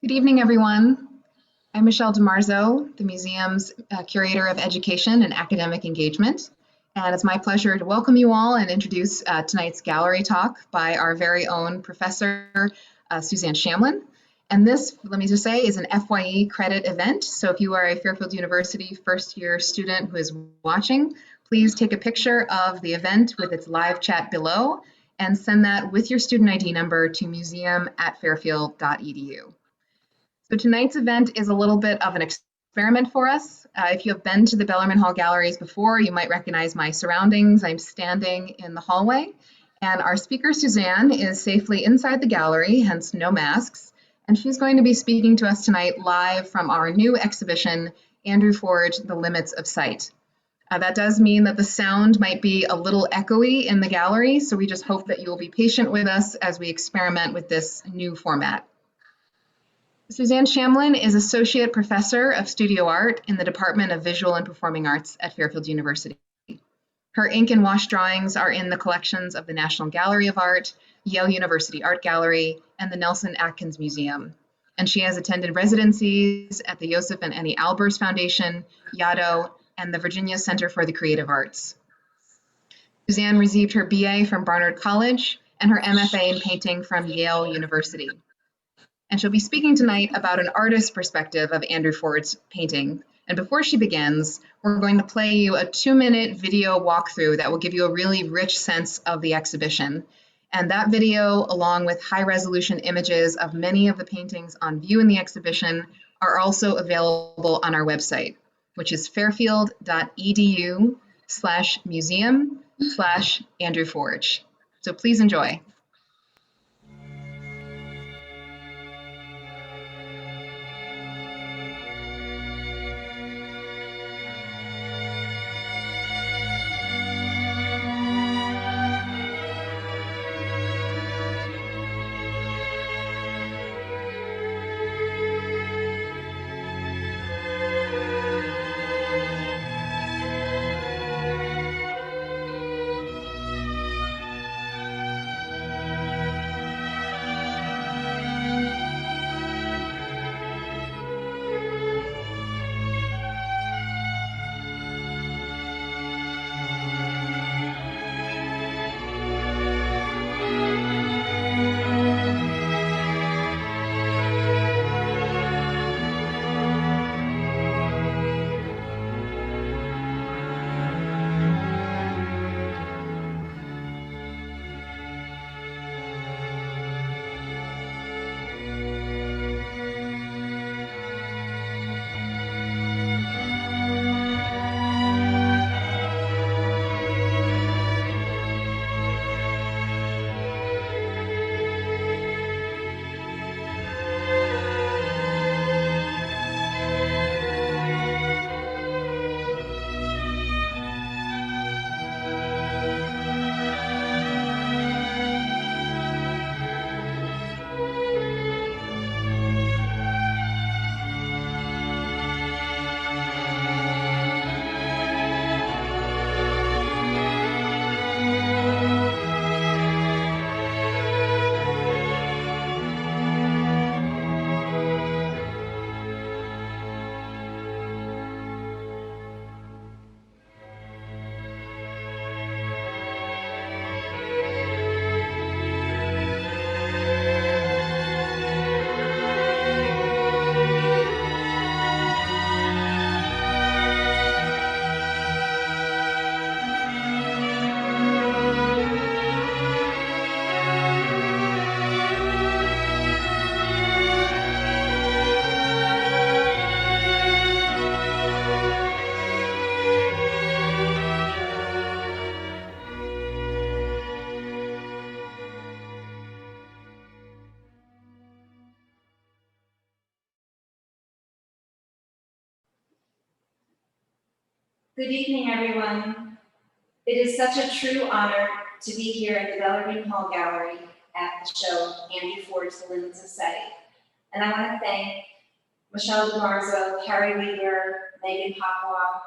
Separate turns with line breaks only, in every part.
Good evening, everyone. I'm Michelle DiMarzo, the museum's Curator of Education and Academic Engagement. And it's my pleasure to welcome you all and introduce tonight's gallery talk by our very own Professor Suzanne Chamlin. And this, let me just say, is an FYE credit event. So if you are a Fairfield University first-year student who is watching, please take a picture of the event with its live chat below and send that with your student ID number to museum@fairfield.edu. So tonight's event is a little bit of an experiment for us. If you have been to the Bellarmine Hall galleries before, you might recognize my surroundings. I'm standing in the hallway, and our speaker, Suzanne, is safely inside the gallery, hence no masks, and she's going to be speaking to us tonight live from our new exhibition, Andrew Forge, The Limits of Sight. That does mean that the sound might be a little echoey in the gallery, so we just hope that you will be patient with us as we experiment with this new format. Suzanne Chamlin is Associate Professor of Studio Art in the Department of Visual and Performing Arts at Fairfield University. Her ink and wash drawings are in the collections of the National Gallery of Art, Yale University Art Gallery, and the Nelson Atkins Museum. And she has attended residencies at the Joseph and Annie Albers Foundation, Yaddo, and the Virginia Center for the Creative Arts. Suzanne received her BA from Barnard College and her MFA in painting from Yale University. And she'll be speaking tonight about an artist's perspective of Andrew Forge's painting. And before she begins, we're going to play you a 2-minute video walkthrough that will give you a really rich sense of the exhibition. And that video, along with high-resolution images of many of the paintings on view in the exhibition, are also available on our website, which is fairfield.edu/museum/Andrew Forge. So please enjoy.
Good evening, everyone. It is such a true honor to be here at the Bellarmine Hall Gallery at the show, Andrew Forge, The Limits of Sight. And I want to thank Michelle DiMarzo, Carrie Weaver, Megan Popwell,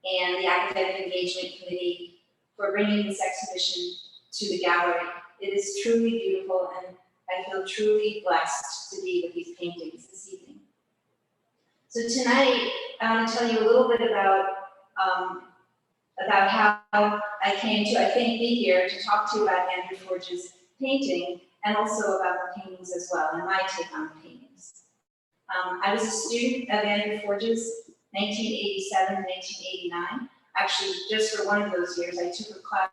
and the Academic Engagement Committee for bringing this exhibition to the gallery. It is truly beautiful, and I feel truly blessed to be with these paintings this evening. So tonight, I want to tell you a little bit about how I came to, I think, be here to talk to you about Andrew Forge's painting, and also about the paintings as well, and my take on the paintings. I was a student of Andrew Forge's 1987 and 1989. Actually, just for one of those years, I took a class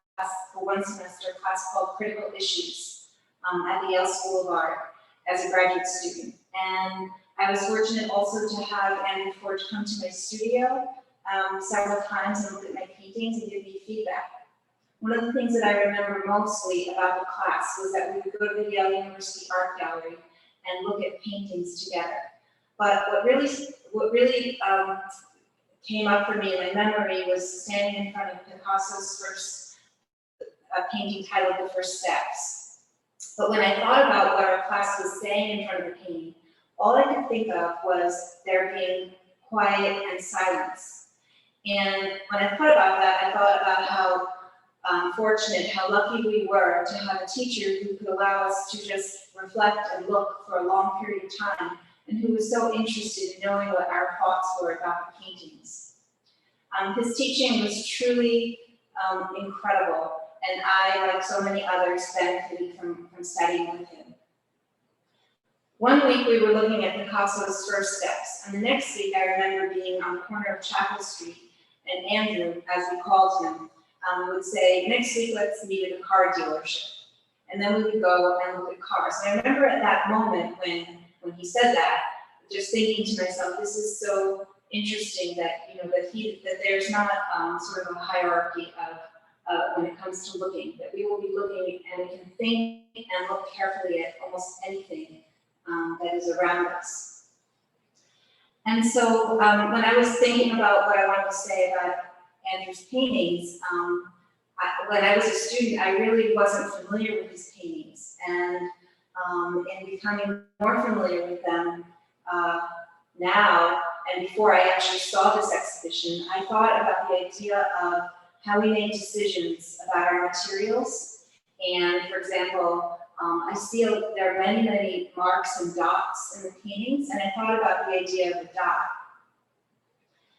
for one semester, a class called Critical Issues at the Yale School of Art as a graduate student. And I was fortunate also to have Andrew Forge come to my studio several times and look at my paintings and give me feedback. One of the things that I remember mostly about the class was that we would go to the Yale University Art Gallery and look at paintings together. But what really came up for me in my memory was standing in front of Picasso's first painting titled The First Steps. But when I thought about what our class was saying in front of the painting, all I could think of was there being quiet and silence. And when I thought about that, I thought about how fortunate, how lucky we were to have a teacher who could allow us to just reflect and look for a long period of time, and who was so interested in knowing what our thoughts were about the paintings. His teaching was truly incredible, and I, like so many others, benefited from studying with him. One week we were looking at Picasso's First Steps, and the next week I remember being on the corner of Chapel Street, and Andrew, as we called him, would say, next week let's meet at a car dealership. And then we would go and look at cars. And I remember at that moment when he said that, just thinking to myself, this is so interesting that, you know, that there's not sort of a hierarchy of when it comes to looking, that we will be looking and we can think and look carefully at almost anything that is around us. And so when I was thinking about what I wanted to say about Andrew's paintings, when I was a student, I really wasn't familiar with his paintings. And in becoming more familiar with them now, and before I actually saw this exhibition, I thought about the idea of how we make decisions about our materials. And for example, I see there are many, many marks and dots in the paintings, and I thought about the idea of a dot.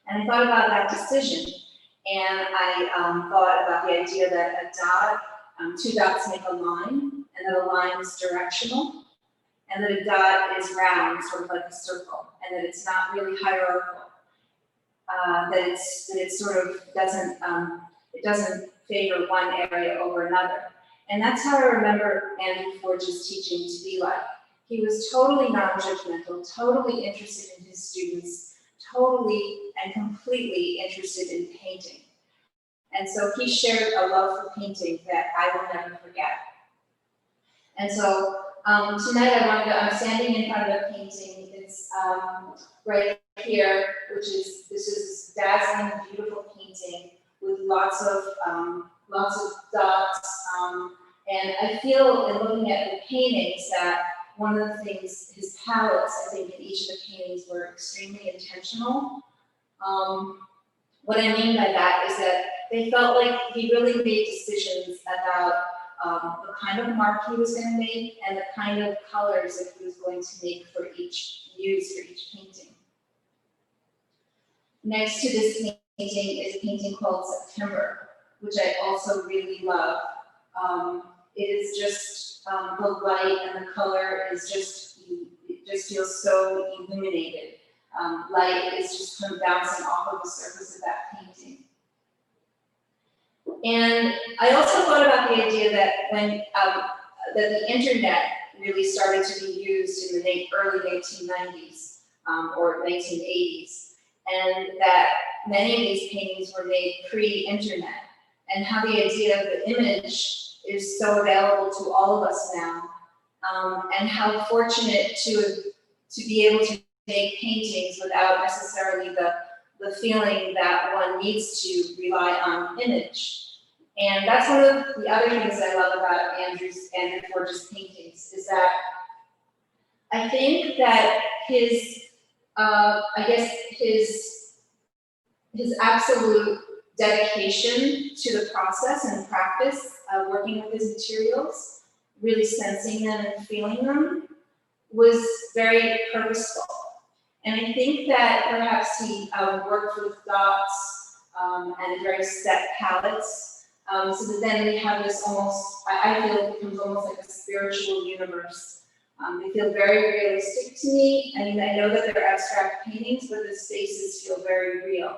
And I thought about that decision, and I thought about the idea that a dot, two dots make a line, and that a line is directional, and that a dot is round, sort of like a circle, and that it's not really hierarchical, that it sort of doesn't favor one area over another. And that's how I remember Andrew Forge's teaching to be like. He was totally non-judgmental, totally interested in his students, totally and completely interested in painting. And so he shared a love for painting that I will never forget. And so tonight I'm standing in front of a painting. It's right here, this is Dazzling, beautiful painting with lots of dots. And I feel in looking at the paintings that one of the things, his palettes, I think in each of the paintings were extremely intentional. What I mean by that is that they felt like he really made decisions about the kind of mark he was going to make and the kind of colors that he was going to make for each painting. Next to this painting is a painting called September, which I also really love. It is just the light and the color is it just feels so illuminated. Light is just kind of bouncing off of the surface of that painting. And I also thought about the idea that when that the internet really started to be used in the early 1990s or 1980s, and that many of these paintings were made pre-internet, and how the idea of the image is so available to all of us now, and how fortunate to be able to make paintings without necessarily the feeling that one needs to rely on image. And that's one of the other things I love about Andrew Forge's paintings, is that I think that his absolute dedication to the process and practice of working with his materials really sensing them and feeling them, was very purposeful. And I think that perhaps he worked with dots and very set palettes, so that then we have this almost, I feel it becomes almost like a spiritual universe. They feel very realistic to me. I mean, I know that they're abstract paintings, but the spaces feel very real.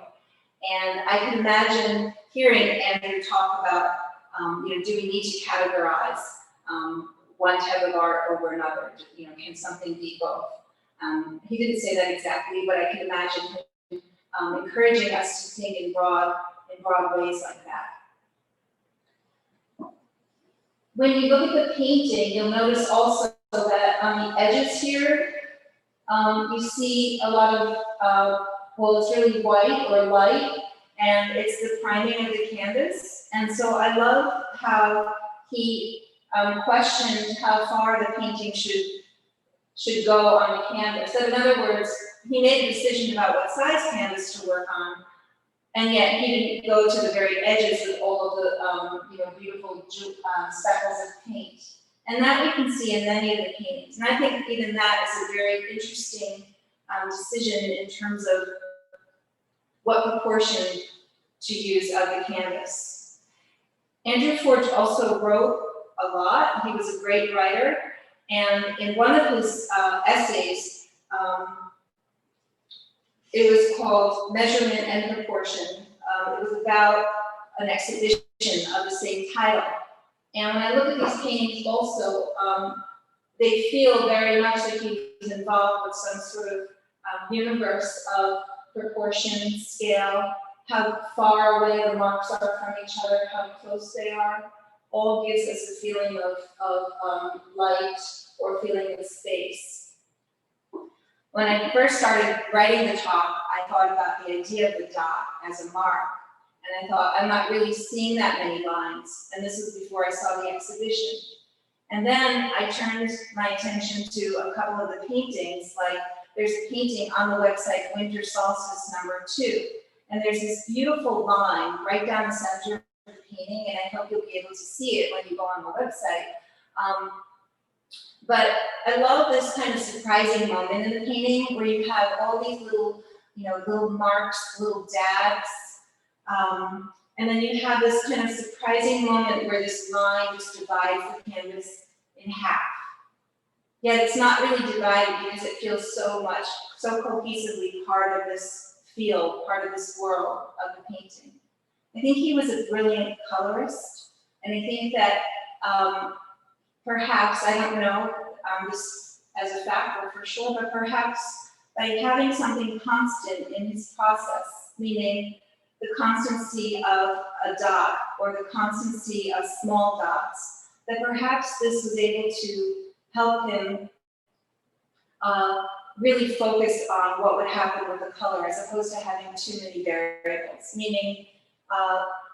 And I can imagine hearing Andrew talk about, do we need to categorize one type of art over another? Can something be both? He didn't say that exactly, but I can imagine him encouraging us to think in broad ways like that. When you look at the painting, you'll notice also that on the edges here, you see a lot of, it's really white or light, and it's the priming of the canvas. And so I love how he questioned how far the painting should go on the canvas. So in other words, he made a decision about what size canvas to work on, and yet he didn't go to the very edges with all of the beautiful speckles of paint. And that we can see in many of the paintings. And I think even that is a very interesting decision in terms of what proportion to use of the canvas. Andrew Forge also wrote a lot. He was a great writer. And in one of his essays, it was called Measurement and Proportion. It was about an exhibition of the same title. And when I look at these paintings also, they feel very much like he was involved with some sort of universe of proportion, scale, how far away the marks are from each other, how close they are, all gives us a feeling of light or feeling of space. When I first started writing the talk, I thought about the idea of the dot as a mark. And I thought, I'm not really seeing that many lines. And this was before I saw the exhibition. And then I turned my attention to a couple of the paintings, like there's a painting on the website, Winter Solstice #2. And there's this beautiful line right down the center of the painting, and I hope you'll be able to see it when you go on the website. But I love this kind of surprising moment in the painting where you have all these little, little marks, little dabs. And then you have this kind of surprising moment where this line just divides the canvas in half. Yet it's not really divided because it feels so cohesively part of this field, part of this world of the painting. I think he was a brilliant colorist, and I think that perhaps, I don't know this as a fact or for sure, but perhaps by having something constant in his process, meaning the constancy of a dot or the constancy of small dots, that perhaps this was able to help him really focus on what would happen with the color as opposed to having too many variables. Meaning,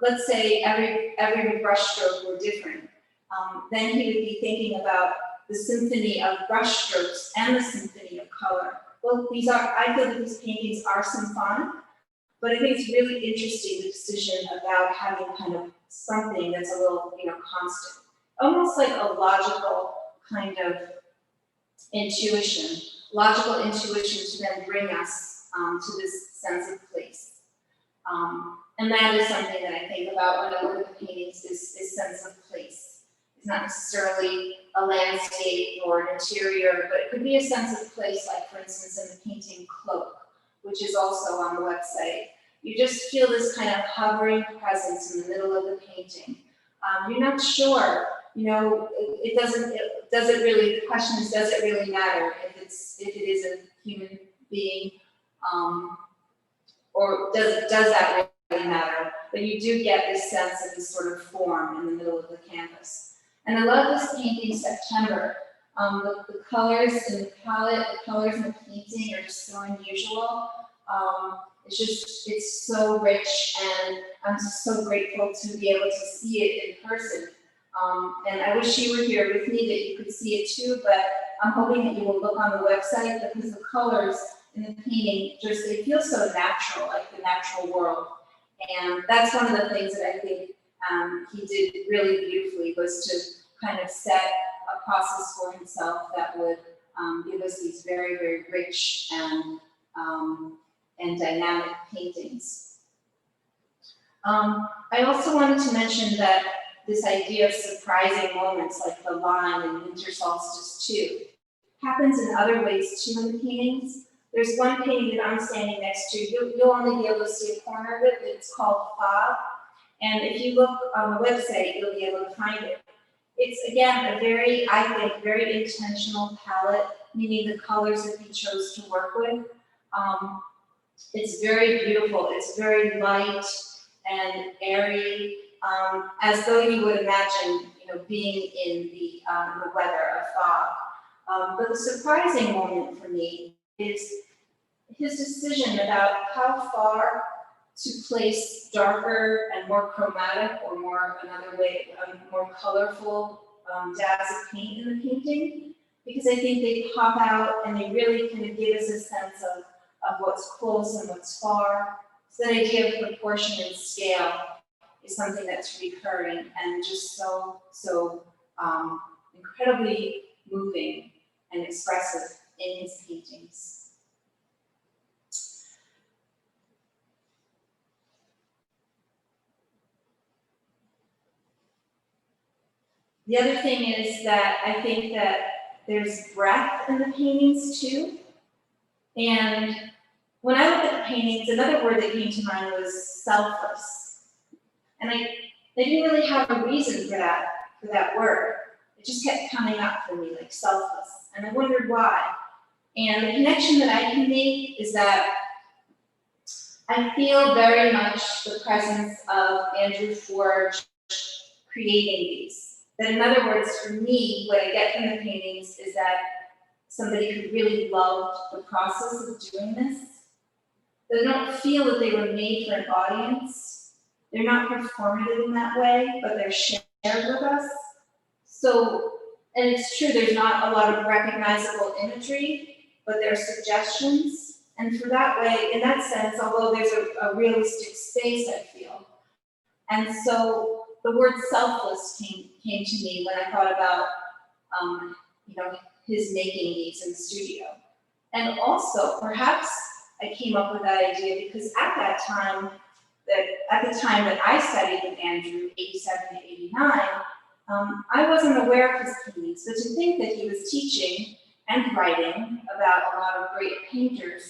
let's say every brush stroke were different. Then he would be thinking about the symphony of brush strokes and the symphony of color. Well, I feel that these paintings are symphonic, but I think it's really interesting, the decision about having kind of something that's a little, constant. Almost like a logical kind of intuition to then bring us to this sense of place. And that is something that I think about when I look at the paintings, is sense of place. It's not necessarily a landscape or an interior, but it could be a sense of place, like for instance in the painting Cloak, which is also on the website. You just feel this kind of hovering presence in the middle of the painting. You're not sure, the question is, does it really matter if it is a human being, or does that really matter? But you do get this sense of this sort of form in the middle of the canvas. And I love this painting, September. The colors in the palette, the colors in the painting are just so unusual. It's so rich, and I'm just so grateful to be able to see it in person. And I wish you were here with me that you could see it too, but I'm hoping that you will look on the website, because the colors in the painting they feel so natural, like the natural world. And that's one of the things that I think he did really beautifully, was to kind of set process for himself that would give us these very, very rich and dynamic paintings. I also wanted to mention that this idea of surprising moments like the line in Winter Solstice 2 happens in other ways too in the paintings. There's one painting that I'm standing next to. You'll only be able to see a corner of it. It's called Fog. And if you look on the website, you'll be able to find it. It's, again, a very, I think, very intentional palette, meaning the colors that he chose to work with. It's very beautiful. It's very light and airy, as though you would imagine, being in the weather of fog. But the surprising moment for me is his decision about how far to place darker and more chromatic, or more another way, more colorful dabs of paint in the painting, because I think they pop out and they really kind of give us a sense of what's close and what's far. So that idea of proportion and scale is something that's recurring and just so incredibly moving and expressive in his paintings. The other thing is that I think that there's breath in the paintings too. And when I look at the paintings, another word that came to mind was selfless. And I didn't really have a reason for that word. It just kept coming up for me, like selfless. And I wondered why. And the connection that I can make is that I feel very much the presence of Andrew Forge creating these. That in other words, for me, what I get from the paintings is that somebody who really loved the process of doing this. They don't feel that they were made for an audience. They're not performative in that way, but they're shared with us. So, and it's true, there's not a lot of recognizable imagery, but there are suggestions. And for that way, in that sense, although there's a realistic space, I feel. And so the word selfless came to me when I thought about, his making these in the studio. And also, perhaps I came up with that idea because at the time that I studied with Andrew, 87 to 89, I wasn't aware of his paintings. So to think that he was teaching and writing about a lot of great painters,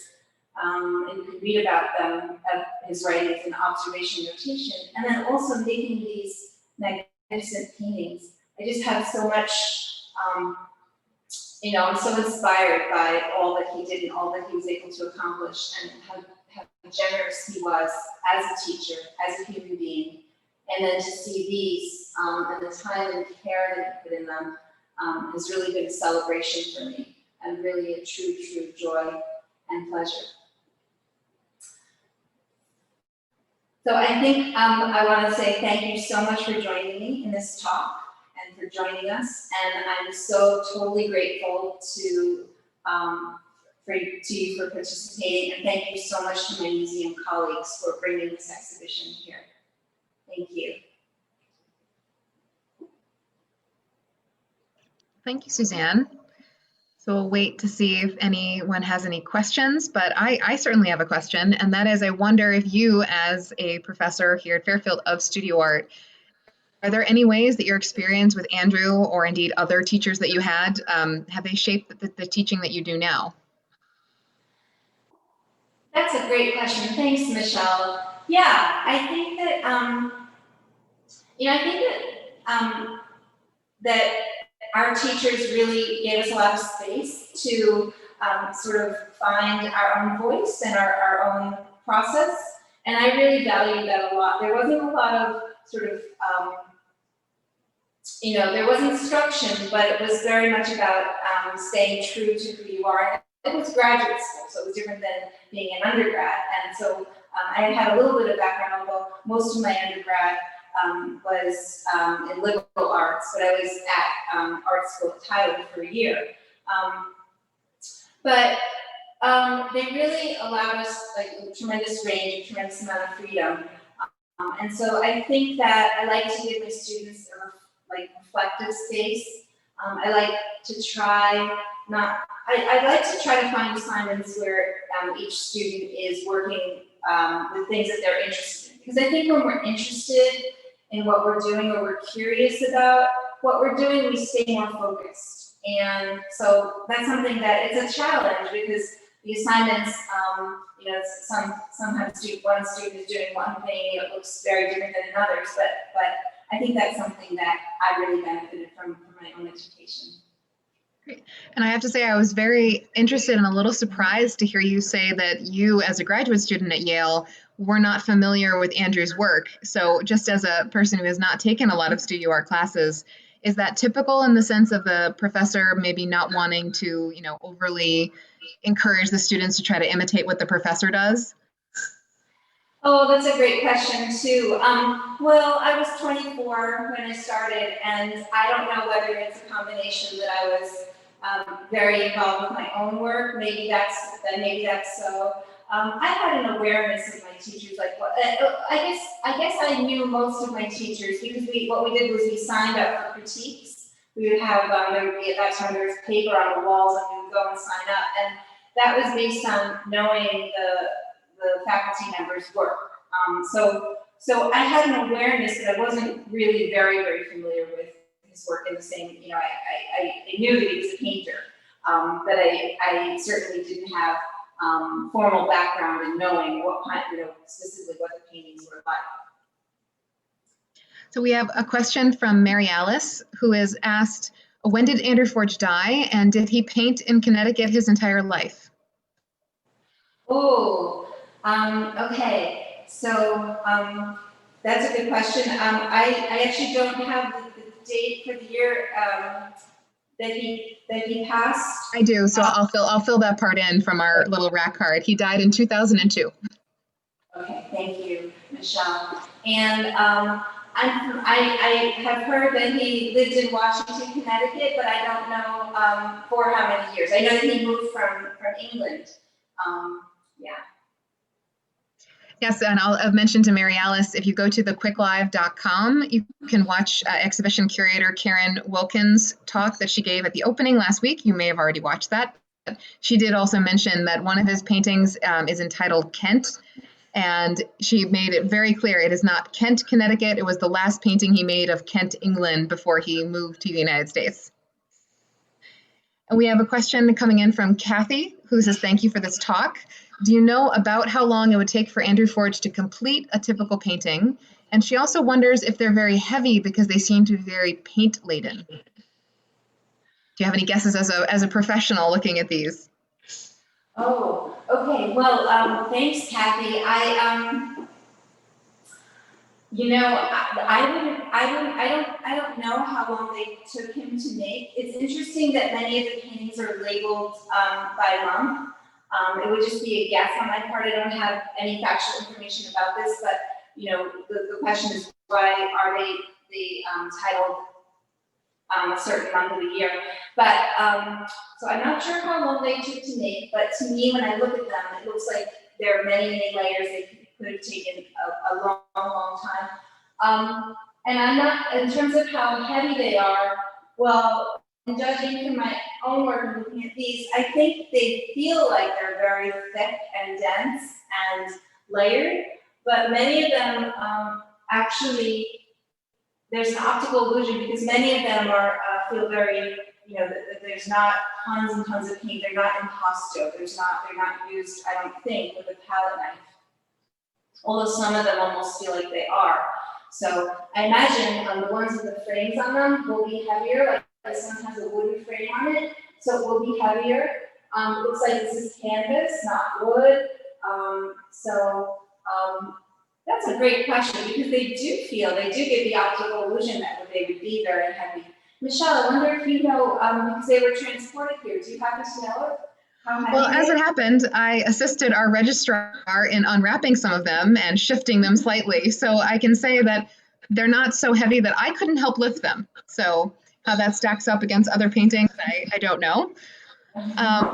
and you can read about them, his writings in observation notation, and then also making these magnificent paintings. I just have so much, I'm so inspired by all that he did and all that he was able to accomplish, and how generous he was as a teacher, as a human being. And then to see these, and the time and care that he put in them, has really been a celebration for me, and really a true joy and pleasure. So I think I want to say thank you so much for joining me in this talk and for joining us. And I'm so totally grateful to you for participating. And thank you so much to my museum colleagues for bringing this exhibition here. Thank you.
Thank you, Suzanne. So we'll wait to see if anyone has any questions, but I certainly have a question, and that is, I wonder if you, as a professor here at Fairfield of studio art, are there any ways that your experience with Andrew, or indeed other teachers that you had, have they shaped the teaching that you do now?
That's a great question. Thanks, Michelle. Yeah, I think that, that our teachers really gave us a lot of space to sort of find our own voice and our own process. And I really valued that a lot. There wasn't a lot of sort of, there was instruction, but it was very much about staying true to who you are. It was graduate school, so it was different than being an undergrad. And so I had a little bit of background, although most of my undergrad was in liberal arts, but I was at art school at Tyler for a year. But they really allowed us like a tremendous range, a tremendous amount of freedom. And so I think that I like to give my students a reflective space I like to try I like to try to find assignments where each student is working with things that they're interested in. Because I think when we're interested in what we're doing or we're curious about what we're doing, we stay more focused. And so that's something that it's a challenge because the assignments, you know, sometimes one student is doing one thing, it looks very different than others, but I think that's something that I really benefited from my own education.
Great. And I have to say, I was very interested and a little surprised to hear you say that you, as a graduate student at Yale, were not familiar with Andrew's work. So just as a person who has not taken a lot of studio art classes, is that typical in the sense of the professor maybe not wanting to, you know, overly encourage the students to try to imitate what the professor does?
Oh, that's a great question too. Well, I was 24 when I started, and I don't know whether it's a combination that I was very involved with my own work. Maybe that's so. I had an awareness of my teachers, like what I guess I knew most of my teachers because what we did was we signed up for critiques. We would have there would be at that time there was paper on the walls and we would go and sign up, and that was based on knowing the faculty members' work. So I had an awareness that I wasn't really very familiar with his work in the same, you know, I knew that he was a painter, but I certainly didn't have formal background in knowing what kind, you know, specifically what the paintings were like.
So we have a question from Mary Alice, who has asked, when did Andrew Forge die, and did he paint in Connecticut his entire life?
Oh, okay. So that's a good question. I actually don't have the date for the year that he passed.
I do, so I'll fill that part in from our little rack card. He died in 2002.
Okay, thank you, Michelle. And I have heard that he lived in Washington, Connecticut, but I don't know for how many years. I know that he moved from England. Yeah.
Yes, and I've mentioned to Mary Alice, if you go to thequicklive.com, you can watch exhibition curator Karen Wilkins' talk that she gave at the opening last week. You may have already watched that. She did also mention that one of his paintings is entitled Kent, and she made it very clear it is not Kent, Connecticut. It was the last painting he made of Kent, England, before he moved to the United States. And we have a question coming in from Kathy, who says, thank you for this talk. Do you know about how long it would take for Andrew Forge to complete a typical painting? And she also wonders if they're very heavy because they seem to be very paint laden. Do you have any guesses as a professional looking at these?
Oh, okay. Well, thanks, Kathy. You know, I don't know how long they took him to make. It's interesting that many of the paintings are labeled by month. It would just be a guess on my part. I don't have any factual information about this, but you know, the question is why are they titled a certain month of the year? But so I'm not sure how long they took to make. But to me, when I look at them, it looks like there are many layers. They could have taken a long time. And I'm not, in terms of how heavy they are, well, in judging from my own work and looking at these, I think they feel like they're very thick and dense and layered, but many of them actually, there's an optical illusion because many of them feel very, you know, there's not tons and tons of paint. They're not impasto. They're not used, I don't think, with a palette knife. Although some of them almost feel like they are. So I imagine the ones with the frames on them will be heavier. Like this one has a wooden frame on it, so it will be heavier. It looks like this is canvas, not wood. That's a great question because they do give the optical illusion that they would be very heavy. Michelle, I wonder if you know, because they were transported here, do you happen to know it?
Well, as it happened, I assisted our registrar in unwrapping some of them and shifting them slightly. So I can say that they're not so heavy that I couldn't help lift them. So how that stacks up against other paintings, I don't know.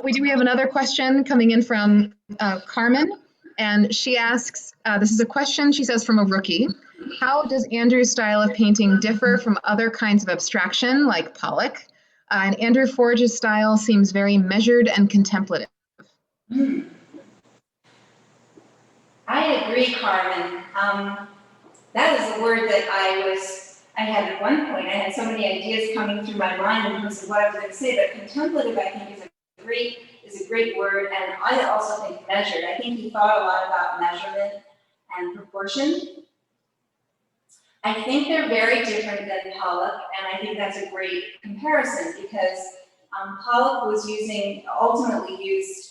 We have another question coming in from Carmen, and she asks, this is a question, she says, from a rookie. How does Andrew's style of painting differ from other kinds of abstraction like Pollock? And Andrew Forge's style seems very measured and contemplative.
Hmm. I agree, Carmen. That is a word that I had at one point. I had so many ideas coming through my mind in terms of what I was going to say, but contemplative, I think, is a great word, and I also think measured. I think he thought a lot about measurement and proportion. I think they're very different than Pollock, and I think that's a great comparison because Pollock was ultimately used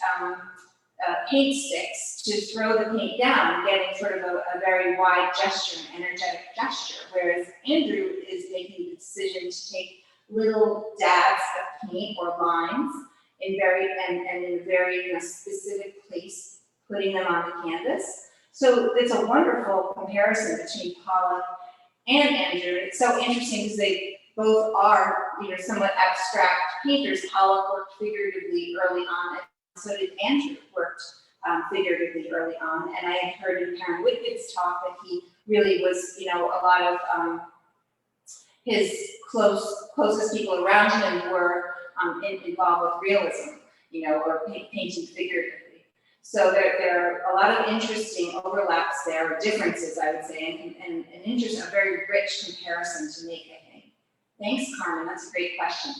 paint sticks to throw the paint down, getting sort of a very wide gesture, an energetic gesture, whereas Andrew is making the decision to take little dabs of paint or lines in a very specific place, putting them on the canvas. So it's a wonderful comparison between Pollock and Andrew. It's so interesting because they both are, somewhat abstract painters. Pollock worked figuratively early on, and so did Andrew worked figuratively early on. And I had heard in Karen Whitgood's talk that he really was, a lot of his closest people around him were involved with realism, or painting figuratively. So there are a lot of interesting overlaps there, or differences, I would say, and a very rich comparison to make, I think. Thanks, Carmen. That's a great question.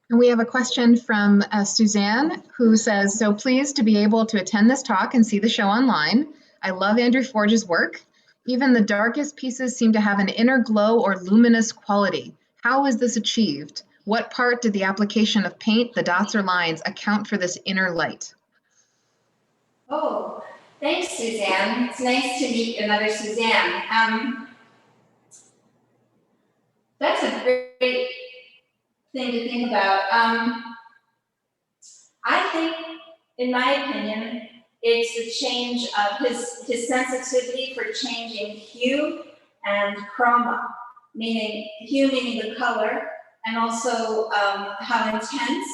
And we have a question from Suzanne, who says, so pleased to be able to attend this talk and see the show online. I love Andrew Forge's work. Even the darkest pieces seem to have an inner glow or luminous quality. How is this achieved? What part did the application of paint, the dots or lines, account for this inner light?
Oh, thanks, Suzanne. It's nice to meet another Suzanne. That's a great thing to think about. I think, in my opinion, it's the change of his sensitivity for changing hue and chroma, meaning hue meaning the color, and also how intense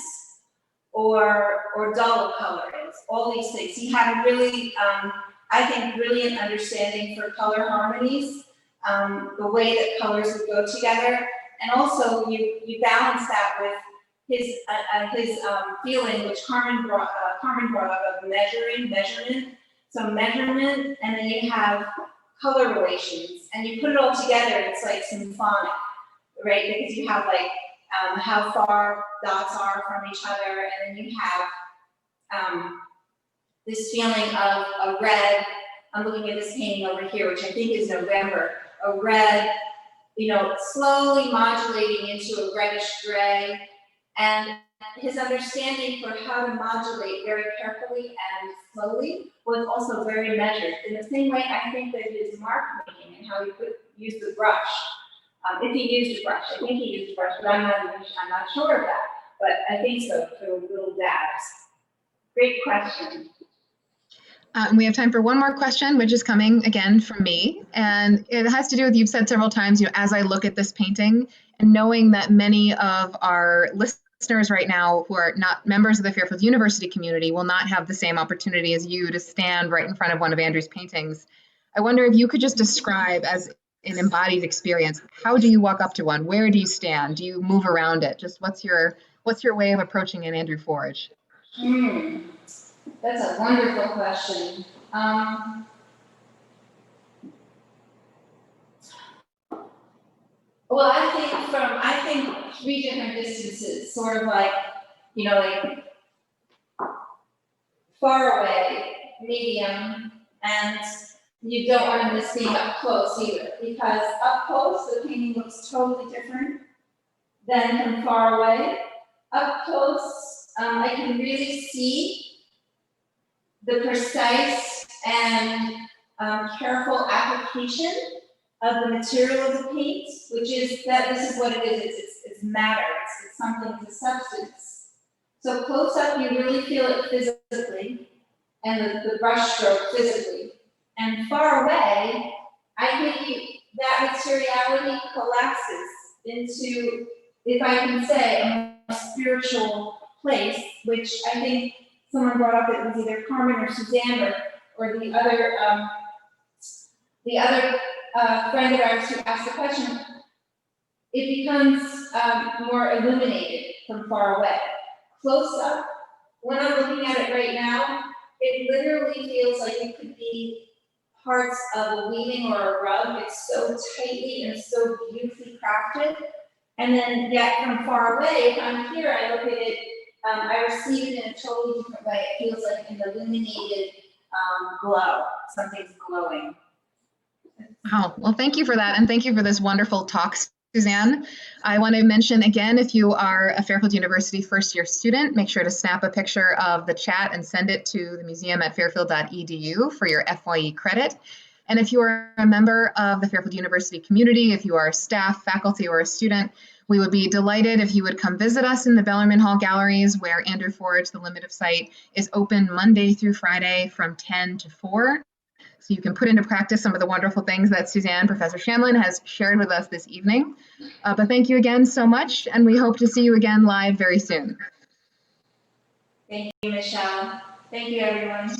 or dull a color is. All these things. He had a really, I think, brilliant understanding for color harmonies, the way that colors would go together, and also you balance that with his feeling, which Carmen brought up, of measurement. So measurement, and then you have color relations, and you put it all together, and it's like symphonic, right? Because you have like how far dots are from each other, and then you have this feeling of a red. I'm looking at this painting over here, which I think is November. A red, slowly modulating into a reddish gray, and his understanding for how to modulate very carefully and slowly was also very measured. In the same way, I think that his mark making and how he used the brush. If he used a brush, I think he used a brush, but I'm not sure of that. But I think so, for little dabs. Great question.
We have time for one more question, which is coming again from me. And it has to do with, you've said several times, as I look at this painting and knowing that many of our listeners right now who are not members of the Fairfield University community will not have the same opportunity as you to stand right in front of one of Andrew's paintings. I wonder if you could just describe, as an embodied experience, how do you walk up to one? Where do you stand? Do you move around it? Just what's your way of approaching an Andrew Forge?
That's a wonderful question. Well, I think three different distances, sort of like, like far away, medium, and you don't want to miss being up close either, because up close, the painting looks totally different than from far away. Up close, I can really see the precise and careful application of the material of the paint, which is that this is what it is. It's matter. It's something. It's a substance. So close up, you really feel it physically, and the brush stroke physically. And far away, I think that materiality collapses into, if I can say, a more spiritual place, which I think someone brought up. It was either Carmen or Suzanne or the other friend of ours who asked the question. It becomes more illuminated from far away. Close up, when I'm looking at it right now, it literally feels like it could be parts of a weaving or a rug. It's so tightly and so beautifully crafted. And then yet from far away, if I'm here, I look at it, I receive it in a totally different way. It feels like an illuminated glow. Something's glowing.
Wow. Well, thank you for that. And thank you for this wonderful talk, Suzanne. I want to mention again, if you are a Fairfield University first-year student, make sure to snap a picture of the chat and send it to the museum at fairfield.edu for your FYE credit. And if you are a member of the Fairfield University community, if you are staff, faculty, or a student, we would be delighted if you would come visit us in the Bellarmine Hall Galleries, where Andrew Ford's The Limit of Sight is open Monday through Friday from 10 to 4. So you can put into practice some of the wonderful things that Suzanne, Professor Chamlin, has shared with us this evening. But thank you again so much, and we hope to see you again live very soon.
Thank you, Michelle. Thank you, everyone.